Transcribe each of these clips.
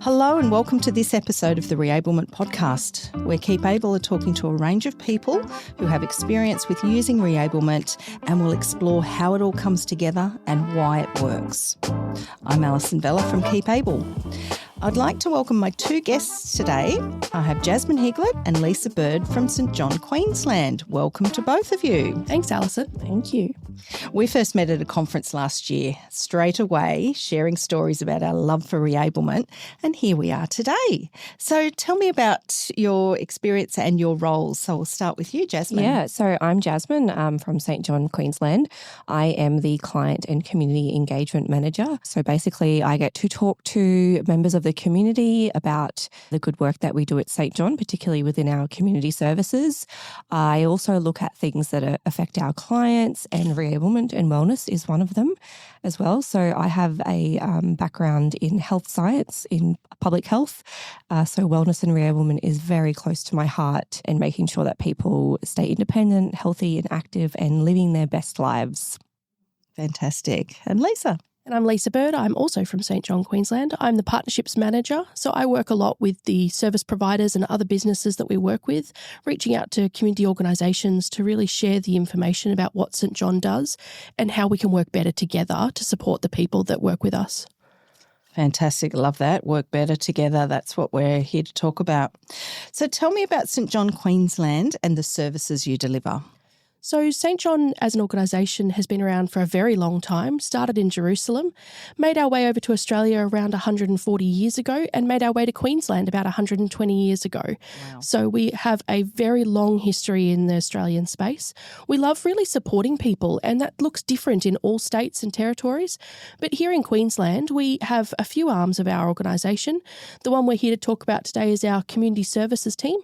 Hello and welcome to this episode of the Reablement podcast, where Keep Able are talking to a range of people who have experience with using Reablement and will explore how it all comes together and why it works. I'm Alison Vella from Keep Able. I'd like to welcome my two guests today. I have Jasmin Higlett and Lisa Bird from St John, Queensland. Welcome to both of you. Thanks, Alison. Thank you. We first met at a conference last year, straight away sharing stories about our love for Reablement, and here we are today. So tell me about your experience and your roles. So we'll start with you, Jasmin. Yeah, so I'm Jasmin from St John, Queensland. I am the Client and Community Engagement Manager. So basically I get to talk to members of the community about the good work that we do at St John, particularly within our community services. I also look at things that affect our clients, and Reablement and wellness is one of them as well. So I have a background in health science, in public health. So wellness and Reablement is very close to my heart, and making sure that people stay independent, healthy and active and living their best lives. Fantastic. And Lisa? And I'm Lisa Bird. I'm also from St John, Queensland. I'm the Partnerships Manager. So I work a lot with the service providers and other businesses that we work with, reaching out to community organisations to really share the information about what St John does and how we can work better together to support the people that work with us. Fantastic. Love that. Work better together. That's what we're here to talk about. So tell me about St John, Queensland and the services you deliver. So St John as an organisation has been around for a very long time, started in Jerusalem, made our way over to Australia around 140 years ago and made our way to Queensland about 120 years ago. Wow. So we have a very long history in the Australian space. We love really supporting people, and that looks different in all states and territories. But here in Queensland, we have a few arms of our organisation. The one we're here to talk about today is our community services team.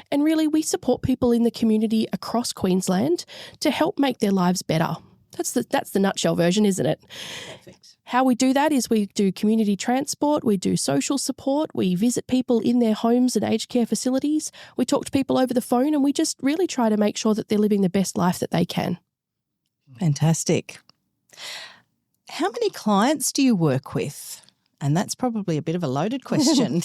And really we support people in the community across Queensland to help make their lives better. That's the nutshell version, isn't it? Perfect. How we do that is we do community transport, we do social support, we visit people in their homes and aged care facilities, we talk to people over the phone, and we just really try to make sure that they're living the best life that they can. Fantastic. How many clients do you work with? And that's probably a bit of a loaded question.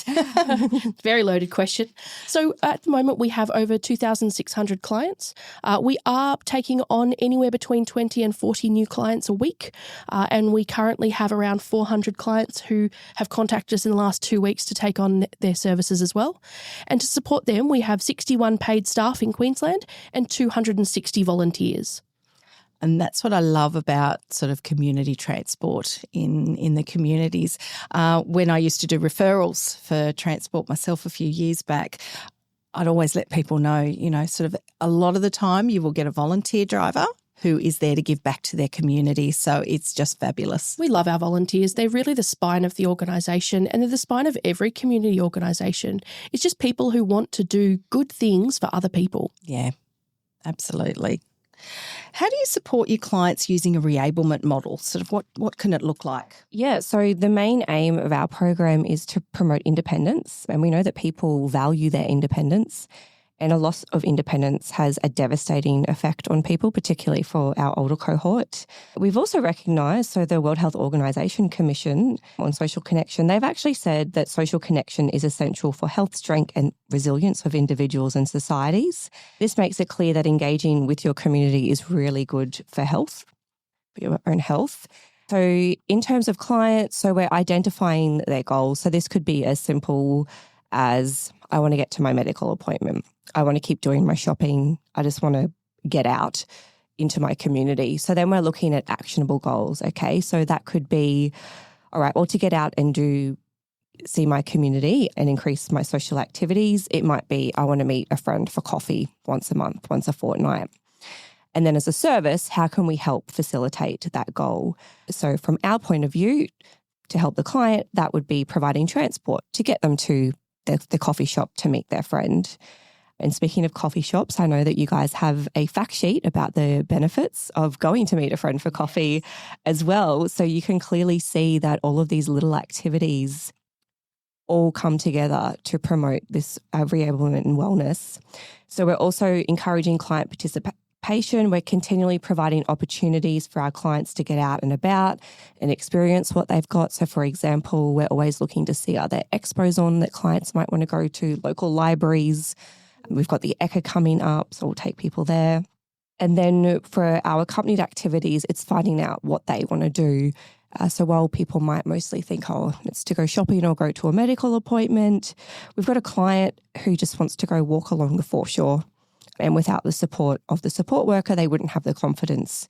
Very loaded question. So at the moment, we have over 2,600 clients. We are taking on anywhere between 20 and 40 new clients a week. And we currently have around 400 clients who have contacted us in the last 2 weeks to take on their services as well. And to support them, we have 61 paid staff in Queensland and 260 volunteers. And that's what I love about sort of community transport in the communities. When I used to do referrals for transport myself a few years back, I'd always let people know, sort of a lot of the time you will get a volunteer driver who is there to give back to their community. So it's just fabulous. We love our volunteers. They're really the spine of the organisation, and they're the spine of every community organisation. It's just people who want to do good things for other people. Yeah, absolutely. How do you support your clients using a Reablement model? Sort of what can it look like? Yeah, so the main aim of our program is to promote independence, and we know that people value their independence, and a loss of independence has a devastating effect on people, particularly for our older cohort. We've also recognised, so the World Health Organization Commission on Social Connection, they've actually said that social connection is essential for health, strength and resilience of individuals and societies. This makes it clear that engaging with your community is really good for health, for your own health. So in terms of clients, so we're identifying their goals. So this could be as simple as, I want to get to my medical appointment. I want to keep doing my shopping. I just want to get out into my community. So then we're looking at actionable goals. Okay. So that could be, all right, well, to get out and see my community and increase my social activities, it might be, I want to meet a friend for coffee once a month, once a fortnight. And then as a service, how can we help facilitate that goal? So from our point of view, to help the client, that would be providing transport to get them to the coffee shop to meet their friend. And speaking of coffee shops, I know that you guys have a fact sheet about the benefits of going to meet a friend for coffee as well. So you can clearly see that all of these little activities all come together to promote this Reablement and wellness. So we're also encouraging client participation education. We're continually providing opportunities for our clients to get out and about and experience what they've got. So, for example, we're always looking to see, are there expos on that clients might want to go to, local libraries. We've got the ECHA coming up, so we'll take people there. And then for our accompanied activities, it's finding out what they want to do. So while people might mostly think, oh, it's to go shopping or go to a medical appointment, we've got a client who just wants to go walk along the foreshore. And without the support of the support worker, they wouldn't have the confidence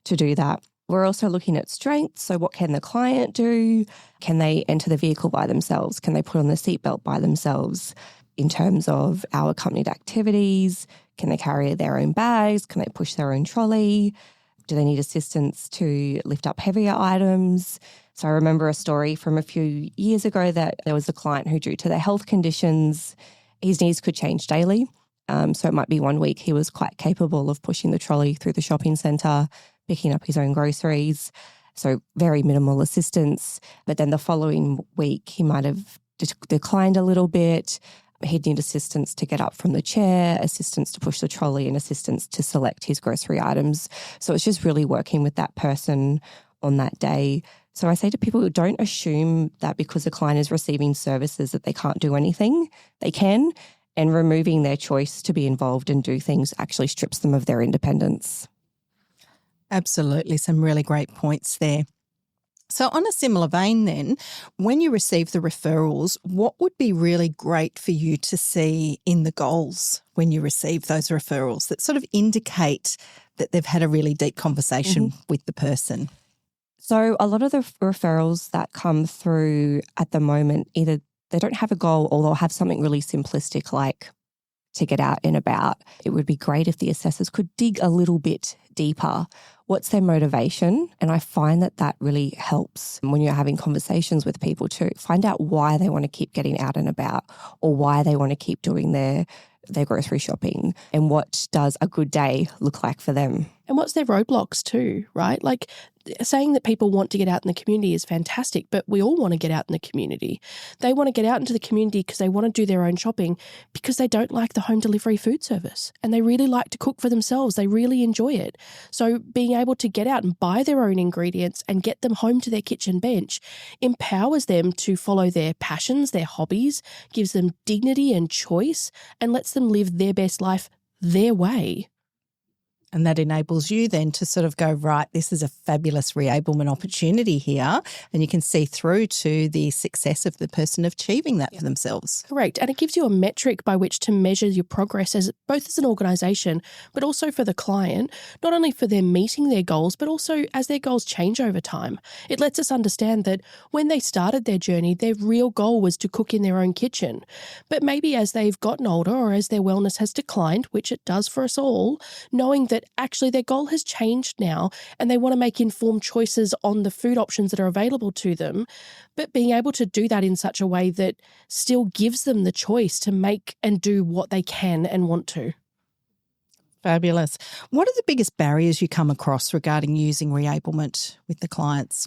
to do that. We're also looking at strengths. So what can the client do? Can they enter the vehicle by themselves? Can they put on the seatbelt by themselves? In terms of our accompanied activities, can they carry their own bags? Can they push their own trolley? Do they need assistance to lift up heavier items? So I remember a story from a few years ago that there was a client who, due to their health conditions, his knees could change daily. So it might be 1 week he was quite capable of pushing the trolley through the shopping centre, picking up his own groceries. So very minimal assistance. But then the following week he might have declined a little bit. He'd need assistance to get up from the chair, assistance to push the trolley, and assistance to select his grocery items. So it's just really working with that person on that day. So I say to people, don't assume that because a client is receiving services that they can't do anything. They can, and removing their choice to be involved and do things actually strips them of their independence. Absolutely. Some really great points there. So on a similar vein then, when you receive the referrals, what would be really great for you to see in the goals when you receive those referrals that sort of indicate that they've had a really deep conversation with the person? So a lot of the referrals that come through at the moment, either they don't have a goal or they'll have something really simplistic like to get out and about. It would be great if the assessors could dig a little bit deeper. What's their motivation? And I find that that really helps when you're having conversations with people to find out why they want to keep getting out and about or why they want to keep doing their grocery shopping and what does a good day look like for them. And what's their roadblocks too, right? Like saying that people want to get out in the community is fantastic, but we all want to get out in the community. They want to get out into the community because they want to do their own shopping because they don't like the home delivery food service and they really like to cook for themselves. They really enjoy it. So being able to get out and buy their own ingredients and get them home to their kitchen bench empowers them to follow their passions, their hobbies, gives them dignity and choice, and lets them live their best life their way. And that enables you then to sort of go, right, this is a fabulous reablement opportunity here. And you can see through to the success of the person achieving that for themselves. Correct. And it gives you a metric by which to measure your progress as both as an organisation, but also for the client, not only for them meeting their goals, but also as their goals change over time. It lets us understand that when they started their journey, their real goal was to cook in their own kitchen. But maybe as they've gotten older or as their wellness has declined, which it does for us all, knowing that actually their goal has changed now and they want to make informed choices on the food options that are available to them, but being able to do that in such a way that still gives them the choice to make and do what they can and want to. Fabulous. What are the biggest barriers you come across regarding using reablement with the clients?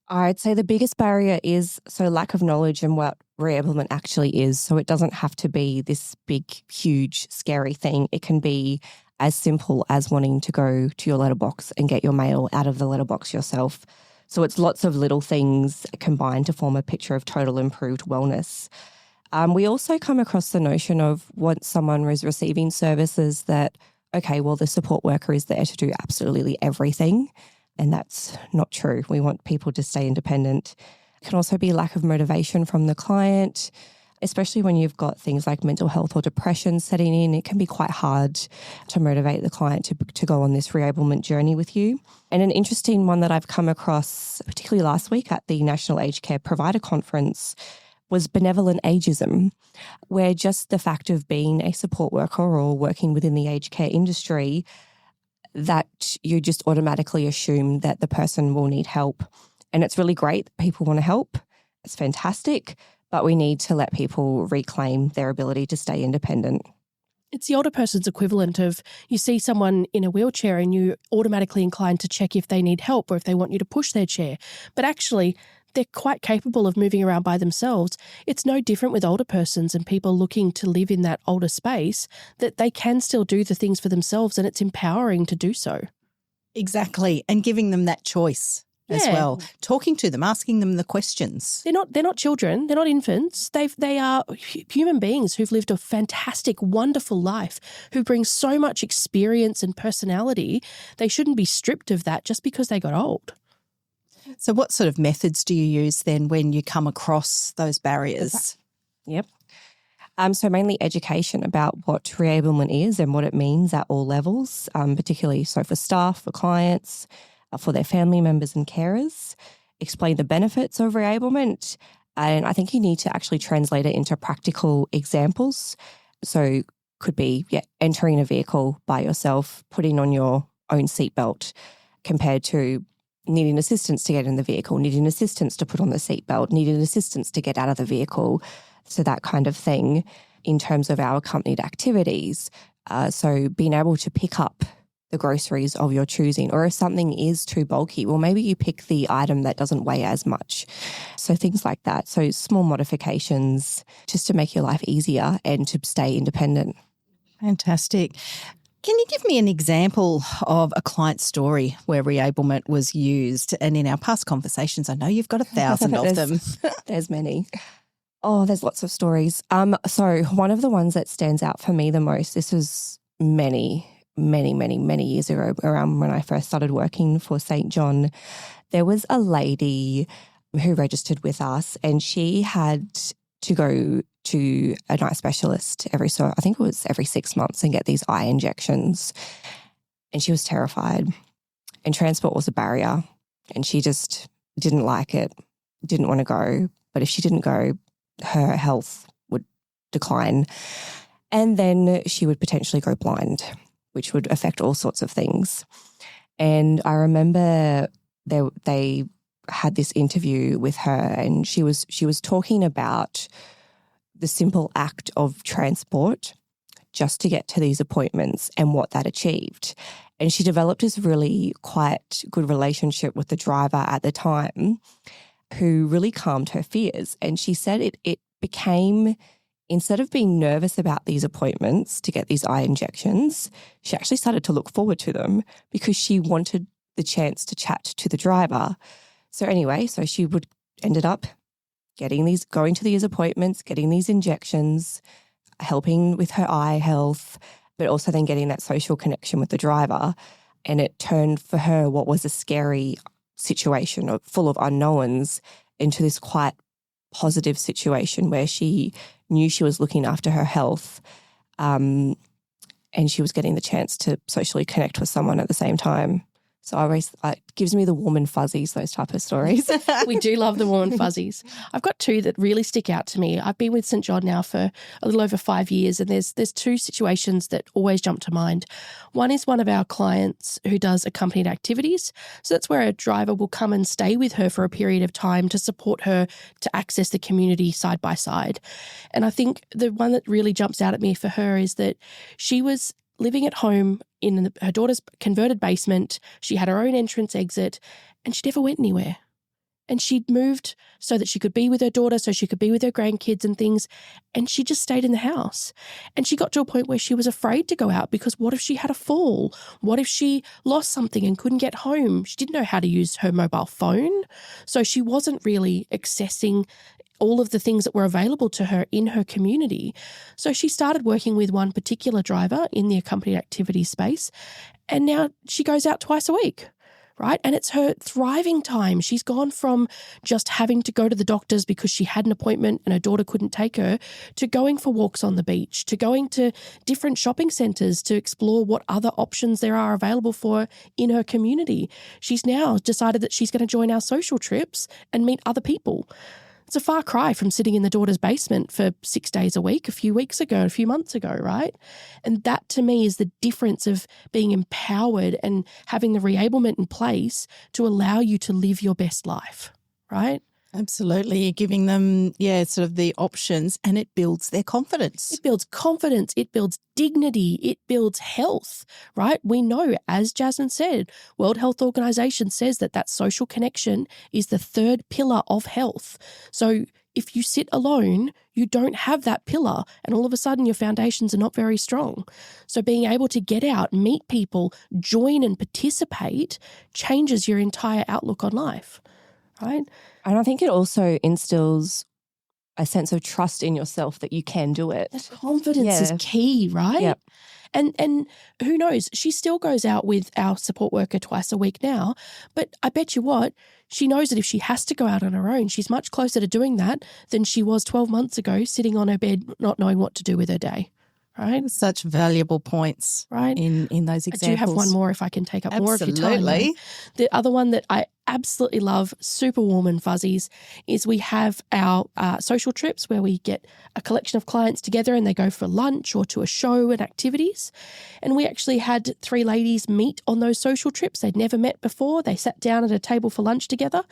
I'd say the biggest barrier is lack of knowledge in what reablement actually is. So it doesn't have to be this big, huge, scary thing. It can be as simple as wanting to go to your letterbox and get your mail out of the letterbox yourself. So it's lots of little things combined to form a picture of total improved wellness. We also come across the notion of once someone is receiving services that, okay, well, the support worker is there to do absolutely everything. And that's not true. We want people to stay independent. It can also be lack of motivation from the client, especially when you've got things like mental health or depression setting in. It can be quite hard to motivate the client to go on this reablement journey with you. And an interesting one that I've come across, particularly last week at the National Aged Care Provider Conference, was benevolent ageism, where just the fact of being a support worker or working within the aged care industry, that you just automatically assume that the person will need help. And it's really great that people want to help. It's fantastic. But we need to let people reclaim their ability to stay independent. It's the older person's equivalent of you see someone in a wheelchair and you're automatically inclined to check if they need help or if they want you to push their chair. But actually, they're quite capable of moving around by themselves. It's no different with older persons and people looking to live in that older space, that they can still do the things for themselves, and it's empowering to do so. Exactly. And giving them that choice as well. Talking to them, asking them the questions. They're not children. They're not infants. They are human beings who've lived a fantastic, wonderful life, who bring so much experience and personality. They shouldn't be stripped of that just because they got old. So what sort of methods do you use then when you come across those barriers? Yep. So mainly education about what reablement is and what it means at all levels, particularly so for staff, for clients, for their family members and carers. Explain the benefits of reablement. And I think you need to actually translate it into practical examples. So could be entering a vehicle by yourself, putting on your own seatbelt, compared to needing assistance to get in the vehicle, needing assistance to put on the seatbelt, needing assistance to get out of the vehicle. So that kind of thing in terms of our accompanied activities. So being able to pick up the groceries of your choosing, or if something is too bulky, well, maybe you pick the item that doesn't weigh as much. So things like that. So small modifications just to make your life easier and to stay independent. Fantastic. Can you give me an example of a client story where reablement was used? And in our past conversations, I know you've got 1,000 of them. There's many. Oh, there's lots of stories. So one of the ones that stands out for me the most, this was many years ago, around when I first started working for St. John. There was a lady who registered with us, and she had to go to an eye specialist every 6 months and get these eye injections. And she was terrified. And transport was a barrier. And she just didn't like it, didn't want to go. But if she didn't go, her health would decline. And then she would potentially go blind, which would affect all sorts of things. And I remember they had this interview with her, and she was talking about the simple act of transport just to get to these appointments and what that achieved. And she developed this really quite good relationship with the driver at the time, who really calmed her fears. And she said it became, instead of being nervous about these appointments to get these eye injections, she actually started to look forward to them because she wanted the chance to chat to the driver. So anyway, so she ended up going to these appointments, getting these injections, helping with her eye health, but also then getting that social connection with the driver. And it turned for her what was a scary situation full of unknowns into this quite positive situation where she knew she was looking after her health, and she was getting the chance to socially connect with someone at the same time. So it gives me the warm and fuzzies, those type of stories. We do love the warm and fuzzies. I've got two that really stick out to me. I've been with St. John now for a little over 5 years, and there's two situations that always jump to mind. One is one of our clients who does accompanied activities. So that's where a driver will come and stay with her for a period of time to support her to access the community side by side. And I think the one that really jumps out at me for her is that she was living at home in her daughter's converted basement. She had her own entrance exit, and she never went anywhere. And she'd moved so that she could be with her daughter, so she could be with her grandkids and things, and she just stayed in the house. And she got to a point where she was afraid to go out because what if she had a fall? What if she lost something and couldn't get home? She didn't know how to use her mobile phone, so she wasn't really accessing all of the things that were available to her in her community. So she started working with one particular driver in the accompanied activity space, and now she goes out twice a week, right? And it's her thriving time. She's gone from just having to go to the doctors because she had an appointment and her daughter couldn't take her, to going for walks on the beach, to going to different shopping centres to explore what other options there are available for her in her community. She's now decided that she's going to join our social trips and meet other people. It's a far cry from sitting in the daughter's basement for 6 days a week, a few months ago, right? And that to me is the difference of being empowered and having the reablement in place to allow you to live your best life, right? Absolutely. You're giving them, sort of the options, and it builds their confidence. It builds confidence. It builds dignity. It builds health, right? We know, as Jasmin said, World Health Organization says that social connection is the third pillar of health. So if you sit alone, you don't have that pillar, and all of a sudden your foundations are not very strong. So being able to get out, meet people, join and participate changes your entire outlook on life, right? And I think it also instills a sense of trust in yourself that you can do it. That confidence is key, right? Yep. And who knows, she still goes out with our support worker twice a week now, but I bet you what, she knows that if she has to go out on her own, she's much closer to doing that than she was 12 months ago sitting on her bed not knowing what to do with her day. Right? Such valuable points, right? In those examples. I do have one more if I can take up more of your time. Absolutely. The other one that I absolutely love, super warm and fuzzies, is we have our social trips where we get a collection of clients together and they go for lunch or to a show and activities. And we actually had 3 ladies meet on those social trips. They'd never met before. They sat down at a table for lunch together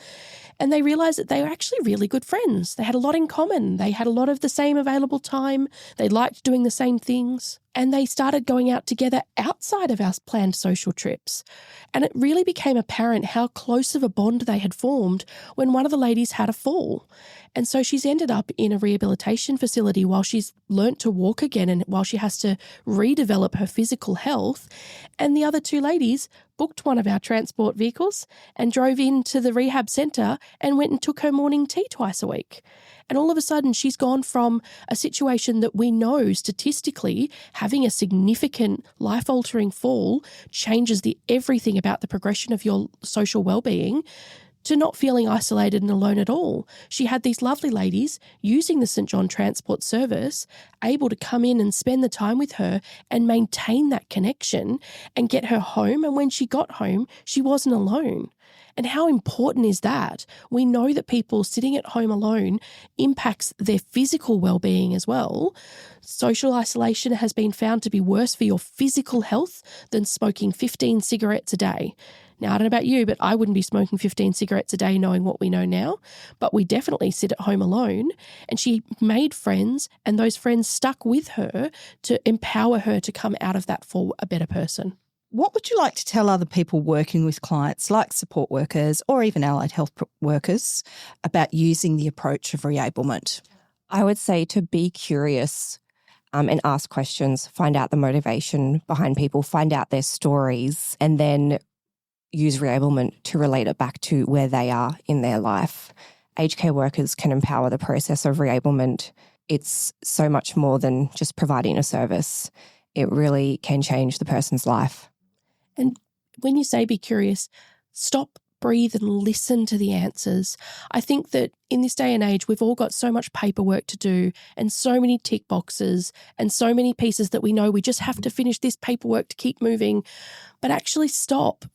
and they realised that they were actually really good friends. They had a lot in common. They had a lot of the same available time. They liked doing the same things. And they started going out together outside of our planned social trips. And it really became apparent how close of a bond they had formed when one of the ladies had a fall. And so she's ended up in a rehabilitation facility while she's learnt to walk again and while she has to redevelop her physical health. And the other 2 ladies booked one of our transport vehicles and drove into the rehab centre and went and took her morning tea twice a week. And all of a sudden, she's gone from a situation that we know statistically having a significant life-altering fall changes everything about the progression of your social well-being to not feeling isolated and alone at all. She had these lovely ladies using the St John Transport service, able to come in and spend the time with her and maintain that connection and get her home. And when she got home, she wasn't alone. And how important is that? We know that people sitting at home alone impacts their physical well-being as well. Social isolation has been found to be worse for your physical health than smoking 15 cigarettes a day. Now, I don't know about you, but I wouldn't be smoking 15 cigarettes a day knowing what we know now, but we definitely sit at home alone. And she made friends, and those friends stuck with her to empower her to come out of that for a better person. What would you like to tell other people working with clients like support workers or even allied health workers about using the approach of reablement? I would say to be curious and ask questions, find out the motivation behind people, find out their stories, and then use reablement to relate it back to where they are in their life. Aged care workers can empower the process of reablement. It's so much more than just providing a service. It really can change the person's life. And when you say be curious, stop, breathe and listen to the answers. I think that in this day and age, we've all got so much paperwork to do and so many tick boxes and so many pieces that we know we just have to finish this paperwork to keep moving. But actually stop.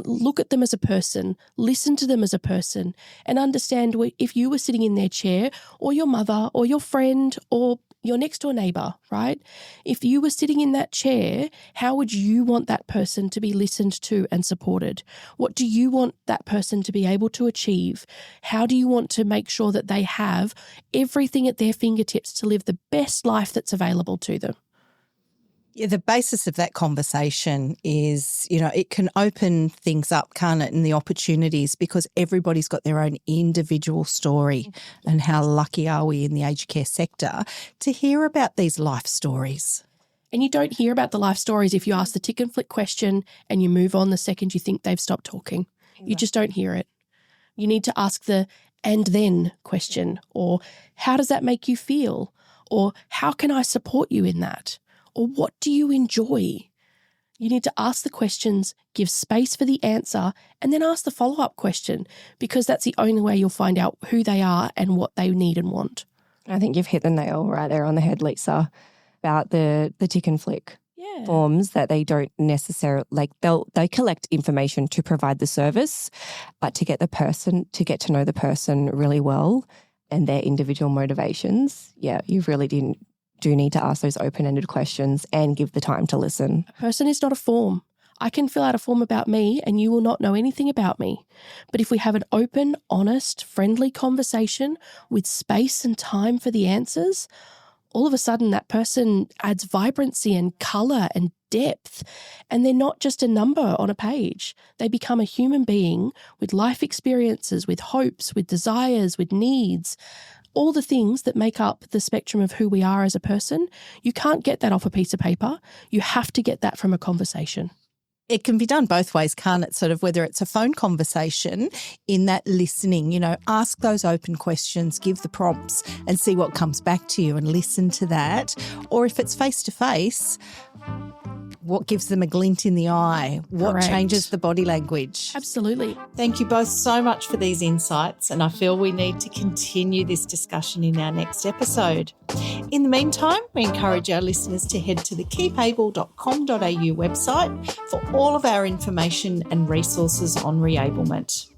Look at them as a person, listen to them as a person, and understand if you were sitting in their chair or your mother or your friend or your next door neighbour, right? If you were sitting in that chair, how would you want that person to be listened to and supported? What do you want that person to be able to achieve? How do you want to make sure that they have everything at their fingertips to live the best life that's available to them? Yeah, the basis of that conversation is, it can open things up, can't it, and the opportunities, because everybody's got their own individual story. And how lucky are we in the aged care sector to hear about these life stories? And you don't hear about the life stories if you ask the tick and flick question and you move on the second you think they've stopped talking. Exactly. You just don't hear it. You need to ask the and then question, or how does that make you feel? Or how can I support you in that? Or what do you enjoy? You need to ask the questions, give space for the answer, and then ask the follow-up question, because that's the only way you'll find out who they are and what they need and want. I think you've hit the nail right there on the head, Lisa, about the tick and flick forms that they don't necessarily, they collect information to provide the service, but to get to know the person really well and their individual motivations, you really do need to ask those open-ended questions and give the time to listen. A person is not a form. I can fill out a form about me and you will not know anything about me. But if we have an open, honest, friendly conversation with space and time for the answers, all of a sudden that person adds vibrancy and colour and depth, and they're not just a number on a page. They become a human being with life experiences, with hopes, with desires, with needs, all the things that make up the spectrum of who we are as a person. You can't get that off a piece of paper. You have to get that from a conversation. It can be done both ways, can't it? Sort of whether it's a phone conversation, in that listening, ask those open questions, give the prompts and see what comes back to you and listen to that. Or if it's face-to-face, what gives them a glint in the eye? What Correct. changes the body language? Absolutely. Thank you both so much for these insights, and I feel we need to continue this discussion in our next episode. In the meantime, we encourage our listeners to head to the keepable.com.au website for all of our information and resources on reablement.